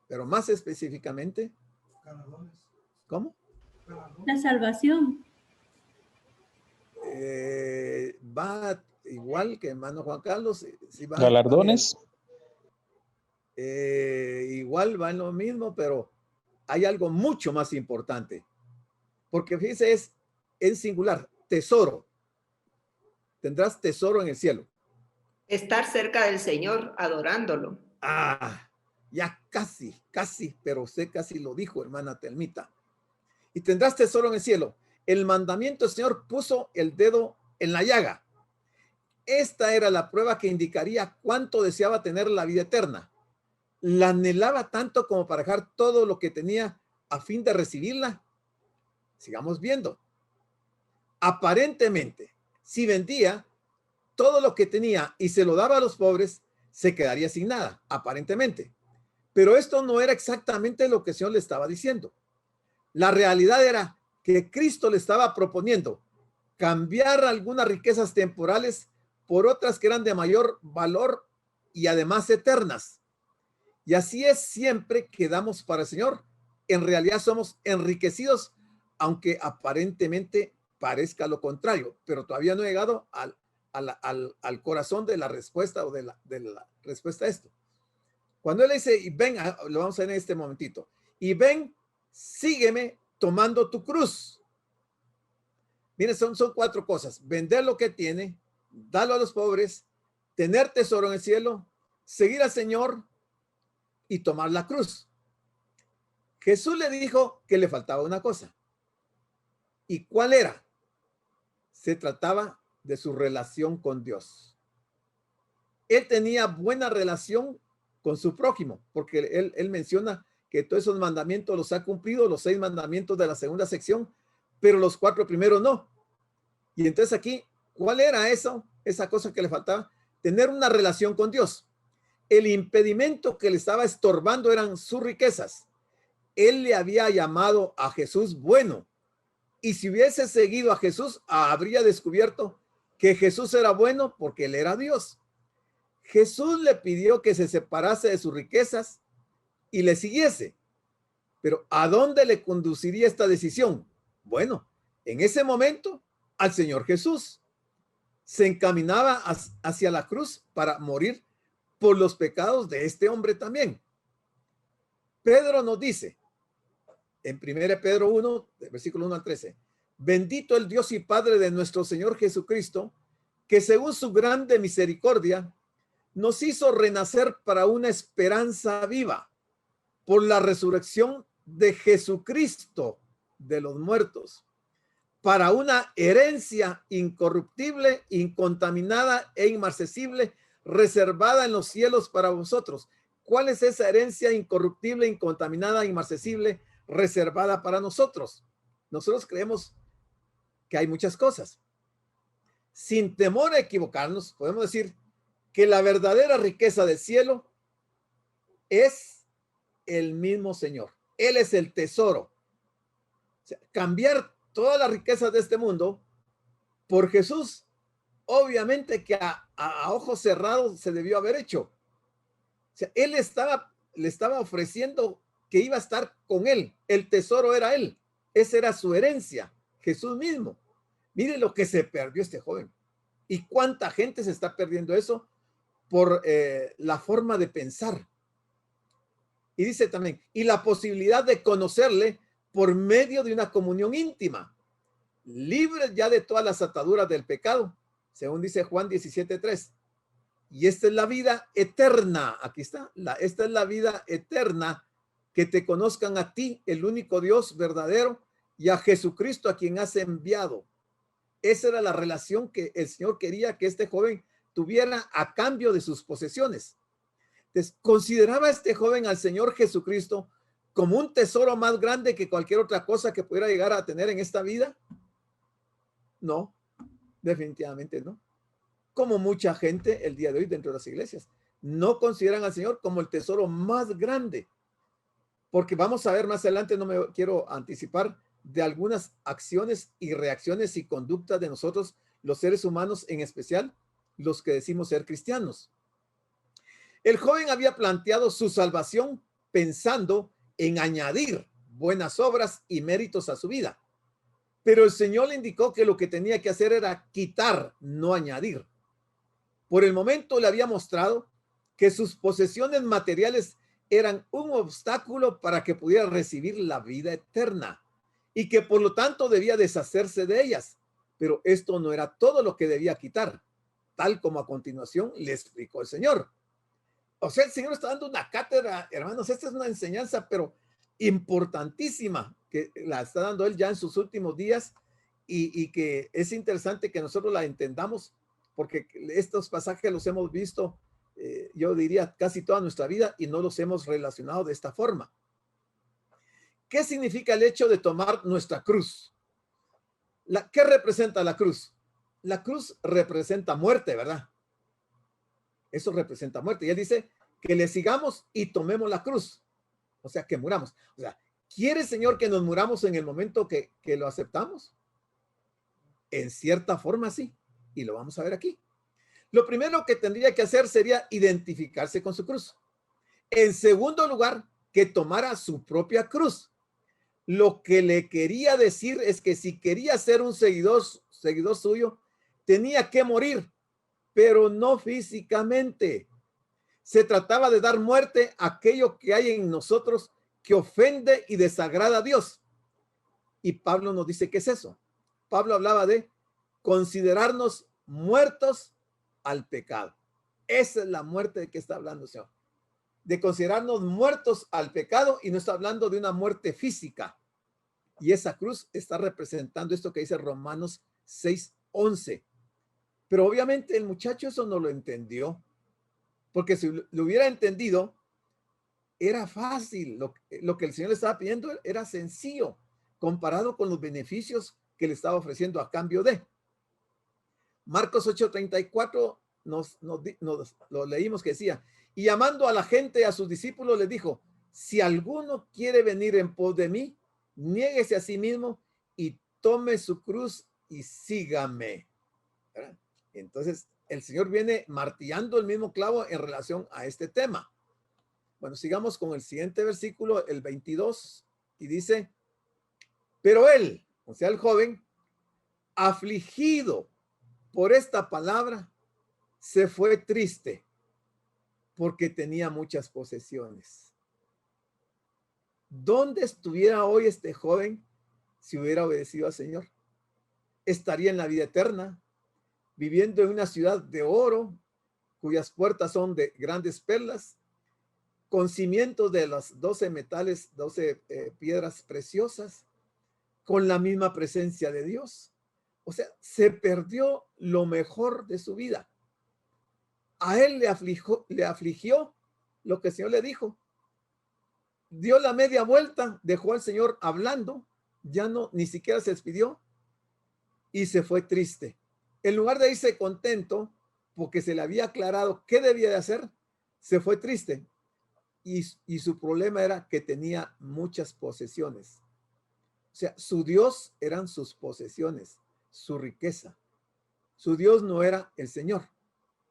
pero más específicamente. ¿Cómo? La salvación. Va igual que hermano Juan Carlos. Si va, galardones. Igual va en lo mismo, pero hay algo mucho más importante. Porque fíjese, es en singular, tesoro. Tendrás tesoro en el cielo. Estar cerca del Señor, adorándolo. Ya casi, pero usted casi lo dijo, hermana Telmita. Y tendrás tesoro en el cielo. El mandamiento del Señor puso el dedo en la llaga. Esta era la prueba que indicaría cuánto deseaba tener la vida eterna. La anhelaba tanto como para dejar todo lo que tenía a fin de recibirla. Sigamos viendo. Aparentemente, si vendía todo lo que tenía y se lo daba a los pobres, se quedaría sin nada, aparentemente. Pero esto no era exactamente lo que el Señor le estaba diciendo. La realidad era que Cristo le estaba proponiendo cambiar algunas riquezas temporales por otras que eran de mayor valor y además eternas. Y así es siempre que damos para el Señor. En realidad somos enriquecidos, aunque aparentemente parezca lo contrario, pero todavía no he llegado al corazón de la respuesta o de la respuesta a esto. Cuando él dice, y ven, lo vamos a ver en este momentito, y ven, sígueme tomando tu cruz. Miren, son 4 cosas: vender lo que tiene, darlo a los pobres, tener tesoro en el cielo, seguir al Señor y tomar la cruz. Jesús le dijo que le faltaba una cosa. ¿Y cuál era? Se trataba de su relación con Dios. Él tenía buena relación con su prójimo, porque él menciona que todos esos mandamientos los ha cumplido, los 6 mandamientos de la segunda sección, pero los 4 primeros no. Y entonces aquí, ¿cuál era eso? Esa cosa que le faltaba, tener una relación con Dios. El impedimento que le estaba estorbando eran sus riquezas. Él le había llamado a Jesús bueno, y si hubiese seguido a Jesús, habría descubierto que Jesús era bueno porque él era Dios. Jesús le pidió que se separase de sus riquezas y le siguiese. Pero ¿a dónde le conduciría esta decisión? Bueno, en ese momento, al Señor Jesús. Se encaminaba hacia la cruz para morir por los pecados de este hombre también. Pedro nos dice, en 1 Pedro 1, versículo 1 al 13, bendito el Dios y Padre de nuestro Señor Jesucristo, que según su grande misericordia nos hizo renacer para una esperanza viva por la resurrección de Jesucristo de los muertos, para una herencia incorruptible, incontaminada e inmarcesible, reservada en los cielos para vosotros. ¿Cuál es esa herencia incorruptible, incontaminada, inmarcesible, reservada para nosotros? Nosotros creemos que hay muchas cosas. Sin temor a equivocarnos, podemos decir que la verdadera riqueza del cielo es el mismo Señor. Él es el tesoro. O sea, cambiar todas las riquezas de este mundo por Jesús, obviamente que a ojos cerrados se debió haber hecho. O sea, él le estaba ofreciendo que iba a estar con él. El tesoro era él. Esa era su herencia, Jesús mismo. Mire lo que se perdió este joven. Y cuánta gente se está perdiendo eso por la forma de pensar. Y dice también, y la posibilidad de conocerle por medio de una comunión íntima, libres ya de todas las ataduras del pecado, según dice Juan 17:3. Y esta es la vida eterna. Aquí está. Esta es la vida eterna, que te conozcan a ti, el único Dios verdadero, y a Jesucristo a quien has enviado. Esa era la relación que el Señor quería que este joven tuviera a cambio de sus posesiones. Entonces, ¿consideraba este joven al Señor Jesucristo como un tesoro más grande que cualquier otra cosa que pudiera llegar a tener en esta vida? No, definitivamente no. Como mucha gente el día de hoy dentro de las iglesias no consideran al Señor como el tesoro más grande, porque vamos a ver más adelante, no me quiero anticipar, de algunas acciones y reacciones y conductas de nosotros, los seres humanos, en especial los que decimos ser cristianos. El joven había planteado su salvación pensando en añadir buenas obras y méritos a su vida, pero el Señor le indicó que lo que tenía que hacer era quitar, no añadir. Por el momento le había mostrado que sus posesiones materiales eran un obstáculo para que pudiera recibir la vida eterna y que por lo tanto debía deshacerse de ellas. Pero esto no era todo lo que debía quitar, tal como a continuación le explicó el Señor. O sea, el Señor está dando una cátedra, hermanos. Esta es una enseñanza, pero importantísima, que la está dando él ya en sus últimos días y que es interesante que nosotros la entendamos, porque estos pasajes los hemos visto, yo diría, casi toda nuestra vida y no los hemos relacionado de esta forma. ¿Qué significa el hecho de tomar nuestra cruz? ¿Qué representa la cruz? La cruz representa muerte, ¿verdad? Eso representa muerte. Y él dice que le sigamos y tomemos la cruz. O sea, que muramos. O sea, ¿quiere el Señor que nos muramos en el momento que lo aceptamos? En cierta forma, sí. Y lo vamos a ver aquí. Lo primero que tendría que hacer sería identificarse con su cruz. En segundo lugar, que tomara su propia cruz. Lo que le quería decir es que si quería ser un seguidor suyo, tenía que morir, pero no físicamente. Se trataba de dar muerte a aquello que hay en nosotros que ofende y desagrada a Dios. Y Pablo nos dice qué es eso. Pablo hablaba de considerarnos muertos al pecado. Esa es la muerte de que está hablando el Señor. De considerarnos muertos al pecado, y no está hablando de una muerte física. Y esa cruz está representando esto que dice Romanos 6:11. Pero obviamente el muchacho eso no lo entendió, porque si lo hubiera entendido, era fácil. Lo que el Señor le estaba pidiendo era sencillo, comparado con los beneficios que le estaba ofreciendo a cambio de. Marcos 8:34 nos lo leímos, que decía, y llamando a la gente, a sus discípulos, les dijo, si alguno quiere venir en pos de mí, niéguese a sí mismo y tome su cruz y sígame. ¿Verdad? Entonces, el Señor viene martillando el mismo clavo en relación a este tema. Bueno, sigamos con el siguiente versículo, el 22, y dice, pero él, o sea, el joven, afligido por esta palabra, se fue triste porque tenía muchas posesiones. ¿Dónde estuviera hoy este joven si hubiera obedecido al Señor? Estaría en la vida eterna, viviendo en una ciudad de oro, cuyas puertas son de grandes perlas, con cimientos de los 12 metales, 12 piedras preciosas, con la misma presencia de Dios. O sea, se perdió lo mejor de su vida. A él le afligió lo que el Señor le dijo. Dio la media vuelta, dejó al Señor hablando, ya no, ni siquiera se despidió y se fue triste. En lugar de irse contento, porque se le había aclarado qué debía de hacer, se fue triste. Y su problema era que tenía muchas posesiones. O sea, su Dios eran sus posesiones, su riqueza. Su Dios no era el Señor.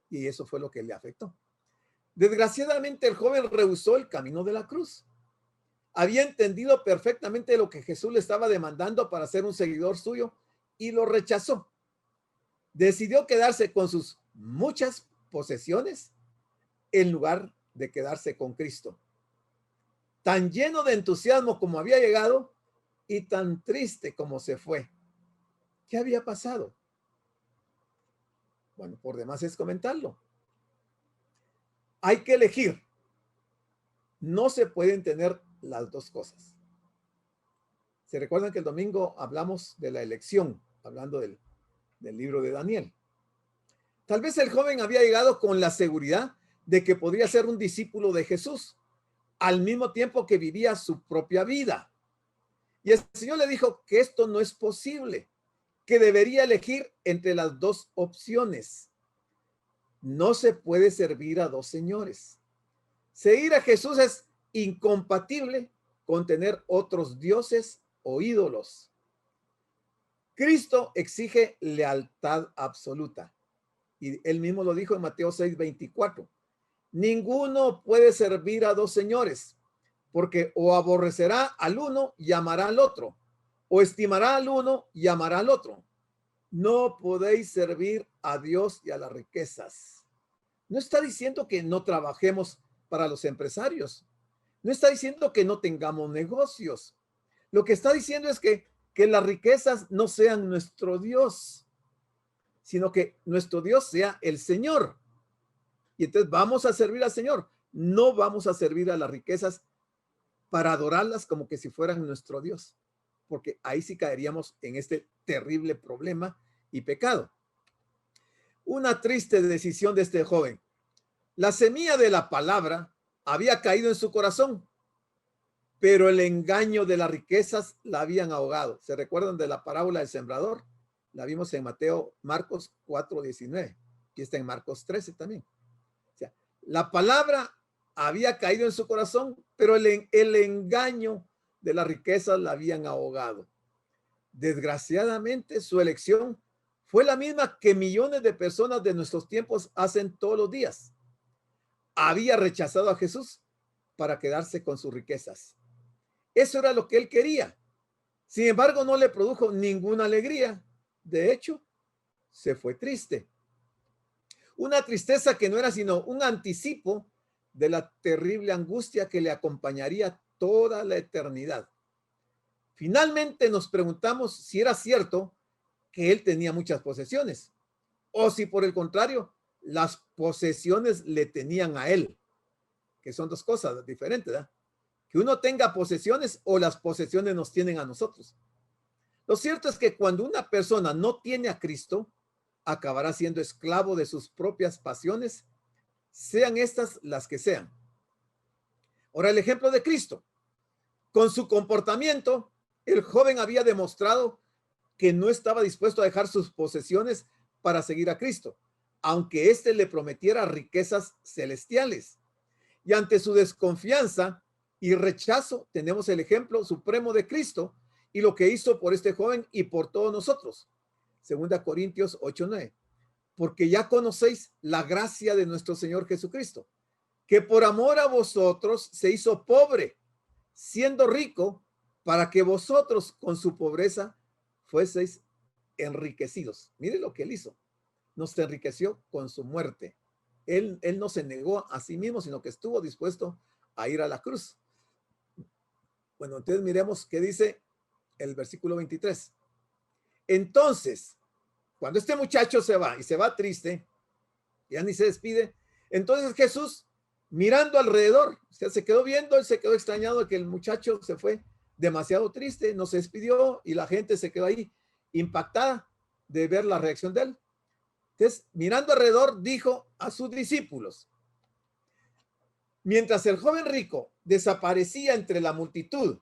Y eso fue lo que le afectó. Desgraciadamente, el joven rehusó el camino de la cruz. Había entendido perfectamente lo que Jesús le estaba demandando para ser un seguidor suyo y lo rechazó. Decidió quedarse con sus muchas posesiones en lugar de quedarse con Cristo. Tan lleno de entusiasmo como había llegado y tan triste como se fue. ¿Qué había pasado? Bueno, por demás es comentarlo. Hay que elegir. No se pueden tener las dos cosas. ¿Se recuerdan que el domingo hablamos de la elección, hablando del libro de Daniel? Tal vez el joven había llegado con la seguridad de que podría ser un discípulo de Jesús, al mismo tiempo que vivía su propia vida. Y el Señor le dijo que esto no es posible, que debería elegir entre las dos opciones. No se puede servir a dos señores. Seguir a Jesús es incompatible con tener otros dioses o ídolos. Cristo exige lealtad absoluta. Y él mismo lo dijo en Mateo 6:24. Ninguno puede servir a dos señores, porque o aborrecerá al uno y amará al otro, o estimará al uno y amará al otro. No podéis servir a Dios y a las riquezas. No está diciendo que no trabajemos para los empresarios. No está diciendo que no tengamos negocios. Lo que está diciendo es que las riquezas no sean nuestro Dios, sino que nuestro Dios sea el Señor. Y entonces vamos a servir al Señor. No vamos a servir a las riquezas para adorarlas como que si fueran nuestro Dios, porque ahí sí caeríamos en este terrible problema y pecado. Una triste decisión de este joven. La semilla de la palabra había caído en su corazón, pero el engaño de las riquezas la habían ahogado. ¿Se recuerdan de la parábola del sembrador? La vimos en Marcos 4:19 y está en Marcos 13 también. O sea, la palabra había caído en su corazón, pero el engaño de las riquezas la habían ahogado. Desgraciadamente, su elección fue la misma que millones de personas de nuestros tiempos hacen todos los días. Había rechazado a Jesús para quedarse con sus riquezas. Eso era lo que él quería. Sin embargo, no le produjo ninguna alegría. De hecho, se fue triste. Una tristeza que no era sino un anticipo de la terrible angustia que le acompañaría toda la eternidad. Finalmente nos preguntamos si era cierto que él tenía muchas posesiones o si por el contrario las posesiones le tenían a él, que son dos cosas diferentes, ¿verdad? Que uno tenga posesiones o las posesiones nos tienen a nosotros. Lo cierto es que cuando una persona no tiene a Cristo, acabará siendo esclavo de sus propias pasiones, sean estas las que sean. Ahora, el ejemplo de Cristo. Con su comportamiento, el joven había demostrado que no estaba dispuesto a dejar sus posesiones para seguir a Cristo, aunque éste le prometiera riquezas celestiales. Y ante su desconfianza y rechazo, tenemos el ejemplo supremo de Cristo y lo que hizo por este joven y por todos nosotros. 2 Corintios 8:9. Porque ya conocéis la gracia de nuestro Señor Jesucristo, que por amor a vosotros se hizo pobre, siendo rico, para que vosotros con su pobreza fueseis enriquecidos. Mire lo que él hizo. Nos enriqueció con su muerte. Él no se negó a sí mismo, sino que estuvo dispuesto a ir a la cruz. Bueno, entonces miremos qué dice el versículo 23. Entonces, cuando este muchacho se va y se va triste, ya ni se despide, entonces Jesús, mirando alrededor, o sea, se quedó viendo, él se quedó extrañado de que el muchacho se fue demasiado triste, no se despidió y la gente se quedó ahí impactada de ver la reacción de él. Entonces, mirando alrededor, dijo a sus discípulos, mientras el joven rico desaparecía entre la multitud,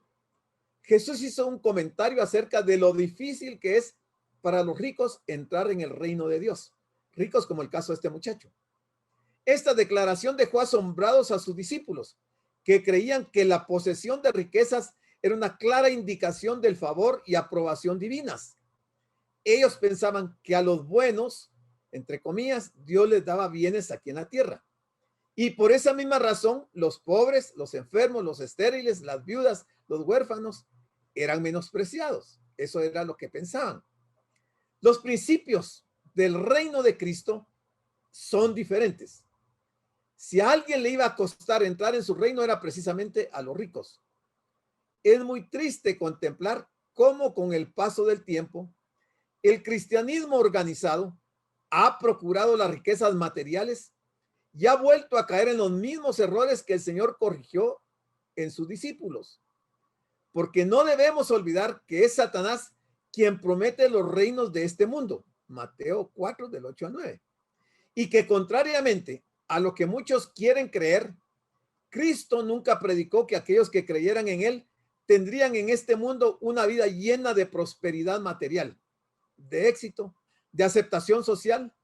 Jesús hizo un comentario acerca de lo difícil que es para los ricos entrar en el reino de Dios. Ricos como el caso de este muchacho. Esta declaración dejó asombrados a sus discípulos, que creían que la posesión de riquezas era una clara indicación del favor y aprobación divinas. Ellos pensaban que a los buenos, entre comillas, Dios les daba bienes aquí en la tierra. Y por esa misma razón, los pobres, los enfermos, los estériles, las viudas, los huérfanos, eran menospreciados. Eso era lo que pensaban. Los principios del reino de Cristo son diferentes. Si a alguien le iba a costar entrar en su reino, era precisamente a los ricos. Es muy triste contemplar cómo con el paso del tiempo, el cristianismo organizado ha procurado las riquezas materiales y ha vuelto a caer en los mismos errores que el Señor corrigió en sus discípulos. Porque no debemos olvidar que es Satanás quien promete los reinos de este mundo. Mateo 4, del 8 al 9. Y que contrariamente a lo que muchos quieren creer, Cristo nunca predicó que aquellos que creyeran en él tendrían en este mundo una vida llena de prosperidad material, de éxito, de aceptación social,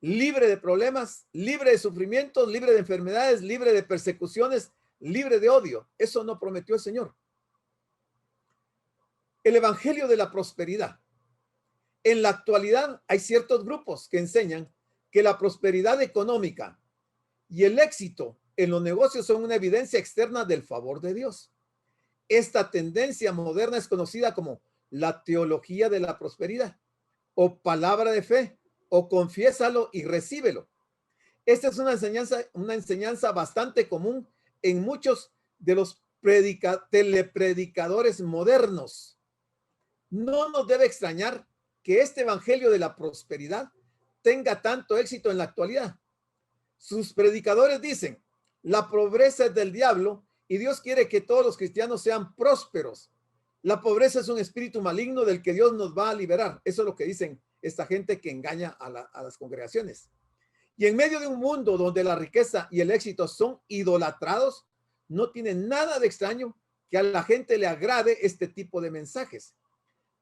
libre de problemas, libre de sufrimientos, libre de enfermedades, libre de persecuciones, libre de odio. Eso no prometió el Señor. El evangelio de la prosperidad. En la actualidad hay ciertos grupos que enseñan que la prosperidad económica y el éxito en los negocios son una evidencia externa del favor de Dios. Esta tendencia moderna es conocida como la teología de la prosperidad o palabra de fe o confiésalo y recíbelo. Esta es una enseñanza bastante común en muchos de los telepredicadores modernos. No nos debe extrañar que este evangelio de la prosperidad tenga tanto éxito en la actualidad. Sus predicadores dicen, la pobreza es del diablo y Dios quiere que todos los cristianos sean prósperos. La pobreza es un espíritu maligno del que Dios nos va a liberar. Eso es lo que dicen esta gente que engaña a las congregaciones. Y en medio de un mundo donde la riqueza y el éxito son idolatrados, no tiene nada de extraño que a la gente le agrade este tipo de mensajes.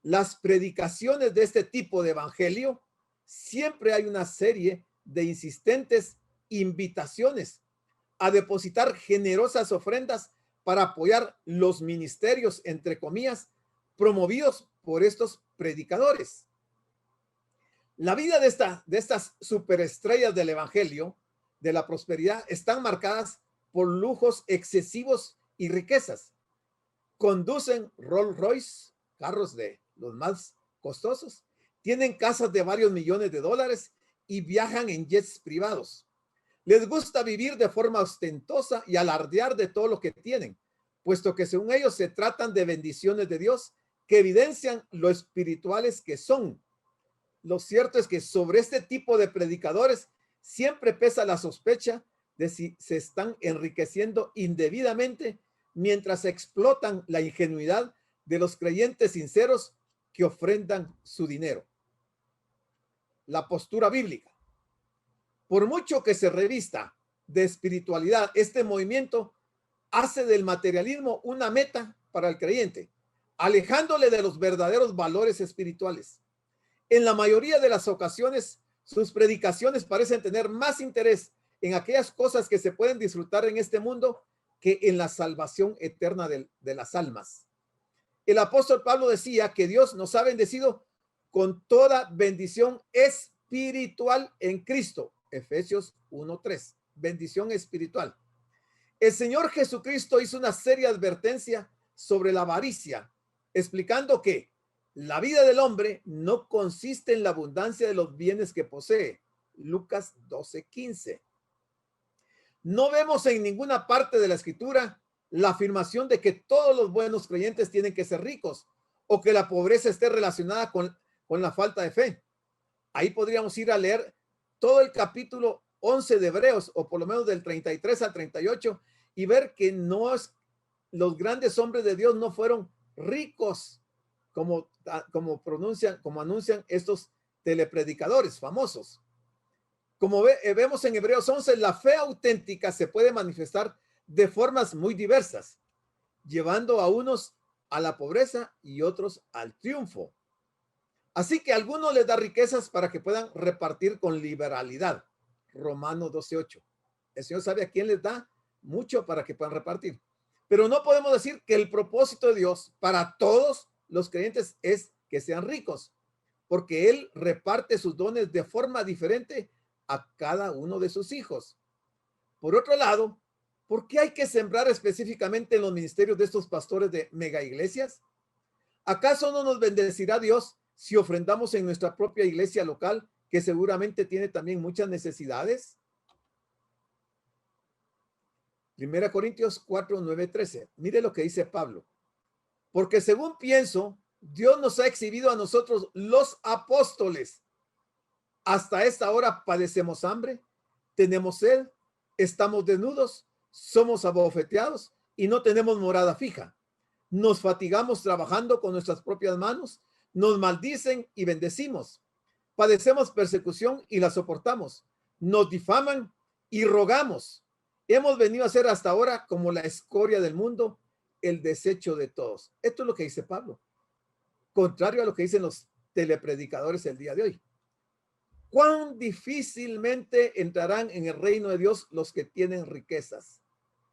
Las predicaciones de este tipo de evangelio, siempre hay una serie de insistentes invitaciones a depositar generosas ofrendas para apoyar los ministerios, entre comillas, promovidos por estos predicadores. La vida de estas superestrellas del evangelio de la prosperidad están marcadas por lujos excesivos y riquezas. Conducen Rolls Royce, carros de los más costosos, tienen casas de varios millones de dólares y viajan en jets privados. Les gusta vivir de forma ostentosa y alardear de todo lo que tienen, puesto que según ellos se tratan de bendiciones de Dios que evidencian lo espirituales que son. Lo cierto es que sobre este tipo de predicadores siempre pesa la sospecha de si se están enriqueciendo indebidamente mientras explotan la ingenuidad de los creyentes sinceros que ofrendan su dinero. La postura bíblica. Por mucho que se revista de espiritualidad, este movimiento hace del materialismo una meta para el creyente, alejándole de los verdaderos valores espirituales. En la mayoría de las ocasiones, sus predicaciones parecen tener más interés en aquellas cosas que se pueden disfrutar en este mundo que en la salvación eterna de las almas. El apóstol Pablo decía que Dios nos ha bendecido con toda bendición espiritual en Cristo. Efesios 1:3. Bendición espiritual. El Señor Jesucristo hizo una seria advertencia sobre la avaricia, explicando que la vida del hombre no consiste en la abundancia de los bienes que posee. Lucas 12:15. No vemos en ninguna parte de la escritura la afirmación de que todos los buenos creyentes tienen que ser ricos o que la pobreza esté relacionada con la falta de fe. Ahí podríamos ir a leer todo el capítulo 11 de Hebreos, o por lo menos del 33 al 38, y ver que los grandes hombres de Dios no fueron ricos como anuncian estos telepredicadores famosos. Como vemos en Hebreos 11, la fe auténtica se puede manifestar de formas muy diversas, llevando a unos a la pobreza y otros al triunfo. Así que a algunos les da riquezas para que puedan repartir con liberalidad. Romanos 12:8. El Señor sabe a quién les da mucho para que puedan repartir. Pero no podemos decir que el propósito de Dios para todos los creyentes es que sean ricos, porque Él reparte sus dones de forma diferente a cada uno de sus hijos. Por otro lado, ¿por qué hay que sembrar específicamente en los ministerios de estos pastores de mega iglesias? ¿Acaso no nos bendecirá Dios si ofrendamos en nuestra propia iglesia local, que seguramente tiene también muchas necesidades? 1 Corintios 4, 9, 13. Mire lo que dice Pablo. Porque según pienso, Dios nos ha exhibido a nosotros los apóstoles. Hasta esta hora padecemos hambre, tenemos sed, estamos desnudos, somos abofeteados y no tenemos morada fija. Nos fatigamos trabajando con nuestras propias manos, nos maldicen y bendecimos. Padecemos persecución y la soportamos. Nos difaman y rogamos. Hemos venido a ser hasta ahora como la escoria del mundo, el desecho de todos. Esto es lo que dice Pablo, contrario a lo que dicen los telepredicadores el día de hoy. ¿Cuán difícilmente entrarán en el reino de Dios los que tienen riquezas?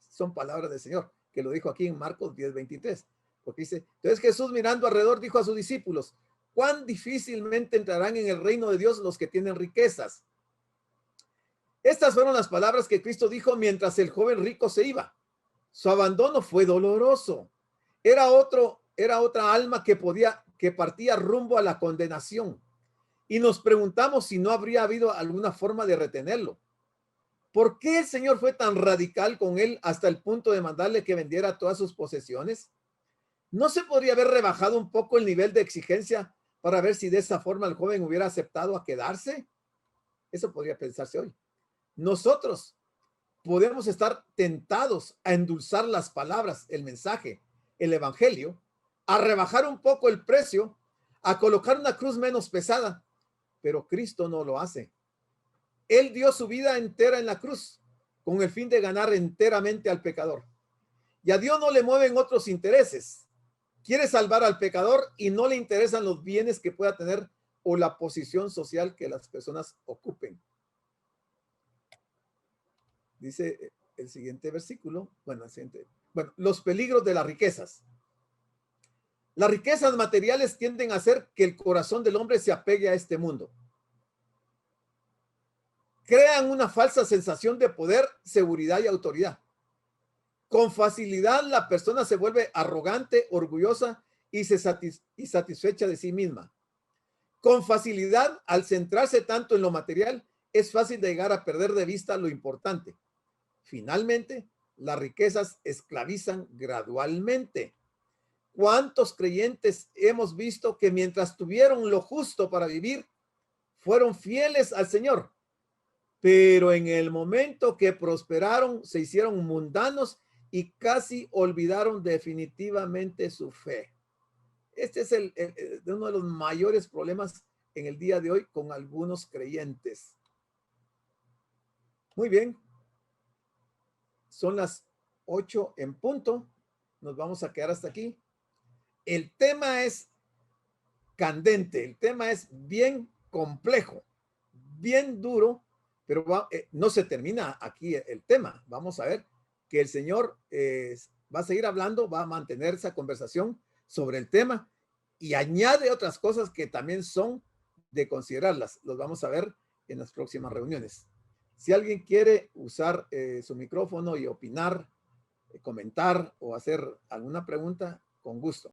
Son palabras del Señor, que lo dijo aquí en Marcos 10:23. Porque dice, entonces Jesús mirando alrededor dijo a sus discípulos, ¿cuán difícilmente entrarán en el reino de Dios los que tienen riquezas? Estas fueron las palabras que Cristo dijo mientras el joven rico se iba. Su abandono fue doloroso. Era otra alma que partía rumbo a la condenación. Y nos preguntamos si no habría habido alguna forma de retenerlo. ¿Por qué el Señor fue tan radical con él hasta el punto de mandarle que vendiera todas sus posesiones? ¿No se podría haber rebajado un poco el nivel de exigencia para ver si de esa forma el joven hubiera aceptado a quedarse? Eso podría pensarse hoy. Nosotros podemos estar tentados a endulzar las palabras, el mensaje, el evangelio, a rebajar un poco el precio, a colocar una cruz menos pesada, pero Cristo no lo hace. Él dio su vida entera en la cruz con el fin de ganar enteramente al pecador. Y a Dios no le mueven otros intereses. Quiere salvar al pecador y no le interesan los bienes que pueda tener o la posición social que las personas ocupen. Dice el siguiente versículo, los peligros de las riquezas. Las riquezas materiales tienden a hacer que el corazón del hombre se apegue a este mundo. Crean una falsa sensación de poder, seguridad y autoridad. Con facilidad la persona se vuelve arrogante, orgullosa y satisfecha de sí misma. Con facilidad, al centrarse tanto en lo material, es fácil de llegar a perder de vista lo importante. Finalmente, las riquezas esclavizan gradualmente. ¿Cuántos creyentes hemos visto que mientras tuvieron lo justo para vivir, fueron fieles al Señor? Pero en el momento que prosperaron, se hicieron mundanos y casi olvidaron definitivamente su fe. Este es uno de los mayores problemas en el día de hoy con algunos creyentes. Muy bien. Son las 8 en punto. Nos vamos a quedar hasta aquí. El tema es candente. El tema es bien complejo, bien duro, pero no se termina aquí el tema. Vamos a ver que el Señor va a seguir hablando, va a mantener esa conversación sobre el tema y añade otras cosas que también son de considerarlas. Los vamos a ver en las próximas reuniones. Si alguien quiere usar su micrófono y opinar, comentar o hacer alguna pregunta, con gusto.